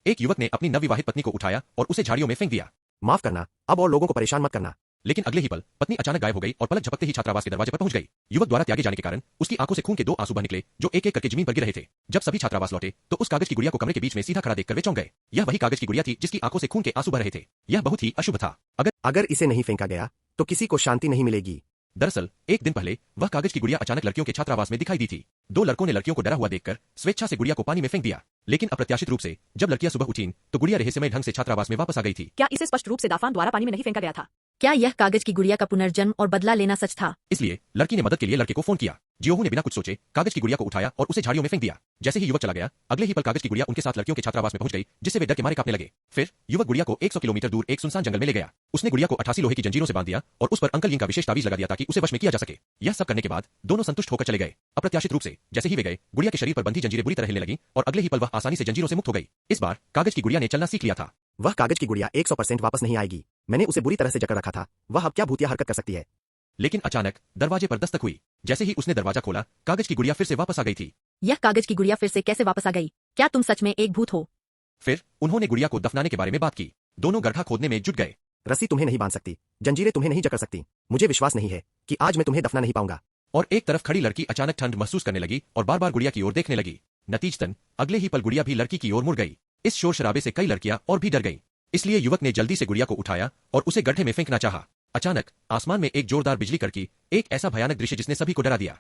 एक युवक ने अपनी नवविवाहित पत्नी को उठाया और उसे झाड़ियों में फेंक दिया। माफ करना, अब और लोगों को परेशान मत करना। लेकिन अगले ही पल पत्नी अचानक गायब हो गई और पलक झपकते ही छात्रावास के दरवाजे पर पहुंच गई। युवक द्वारा त्यागे जाने के कारण उसकी आंखों से खून के 2 आंसू बह निकले जो एक एक करके जमीन पर गिर रहे थे। जब सभी छात्रावास लौटे तो उस कागज की गुड़िया को कमरे के बीच में सीधा खड़ा देखकर वे चौंक गए। यह वही कागज की गुड़िया थी जिसकी आंखों से खून के आंसू बह रहे थे। यह बहुत ही अशुभ था। अगर इसे नहीं फेंका गया तो किसी को शांति नहीं मिलेगी। दरअसल एक दिन पहले वह कागज की गुड़िया अचानक लड़कियों के छात्रावास में दिखाई दी थी। 2 लड़कों ने लड़कियों को डरा हुआ देखकर स्वेच्छा से गुड़िया को पानी में फेंक दिया। लेकिन अप्रत्याशित रूप से जब लड़कियां सुबह उठीं तो गुड़िया रहस्यमय ढंग से छात्रावास में वापस आ गई थी। क्या इसे स्पष्ट रूप से दाफान द्वारा पानी में नहीं फेंका गया था? क्या यह कागज की गुड़िया का पुनर्जन्म और बदला लेना सच था? इसलिए लड़की ने मदद के लिए लड़के को फोन किया। जियोहू ने बिना कुछ सोचे कागज की गुड़िया को उठाया और उसे झाड़ियों में फेंक दिया। जैसे ही युवक चला गया अगले ही पल कागज की गुड़िया उनके साथ लड़कियों के छात्रावास में पहुंच गई, जिससे वे डर के मारे कांपने लगे। फिर युवक गुड़िया को 100 किलोमीटर दूर एक सुनसान जंगल में ले गया। उसने गुड़िया को 88 लोहे की जंजीरों से बांध दिया और उस पर अंकल यिंग का विशेष ताबीज लगा दिया ताकि उसे वश में किया जा सके। यह सब करने के बाद दोनों संतुष्ट होकर चले गए। अप्रत्याशित रूप से जैसे ही वे गए गुड़िया के शरीर पर बंधी जंजीरें बुरी तरह हिलने लगी और अगले ही पल वह आसानी से जंजीरों से मुक्त हो गई। इस बार कागज की गुड़िया ने चलना सीख लिया था। वह कागज की गुड़िया 100% वापस नहीं आएगी। मैंने उसे बुरी तरह से जकड़ रखा था। वह अब क्या भूतिया हरकत कर सकती है? लेकिन अचानक दरवाजे पर दस्तक हुई। जैसे ही उसने दरवाजा खोला कागज की गुड़िया फिर से वापस आ गई थी। यह कागज की गुड़िया फिर से कैसे वापस आ गई? क्या तुम सच में एक भूत हो? फिर उन्होंने गुड़िया को दफनाने के बारे में बात की। दोनों गड्ढा खोदने में जुट गए। रस्सी तुम्हें नहीं बांध सकती, जंजीरें तुम्हें नहीं जकड़ सकती। मुझे विश्वास नहीं है कि आज मैं तुम्हें दफना नहीं पाऊंगा। और एक तरफ खड़ी लड़की अचानक ठंड महसूस करने लगी और बार बार गुड़िया की ओर देखने लगी। नतीजतन अगले ही पल गुड़िया भी लड़की की ओर मुड़ गई। इस शोर शराबे से कई लड़कियां और भी डर गईं। इसलिए युवक ने जल्दी से गुड़िया को उठाया और उसे गड्ढे में फेंकना चाहा। अचानक आसमान में एक जोरदार बिजली कड़की, एक ऐसा भयानक दृश्य जिसने सभी को डरा दिया।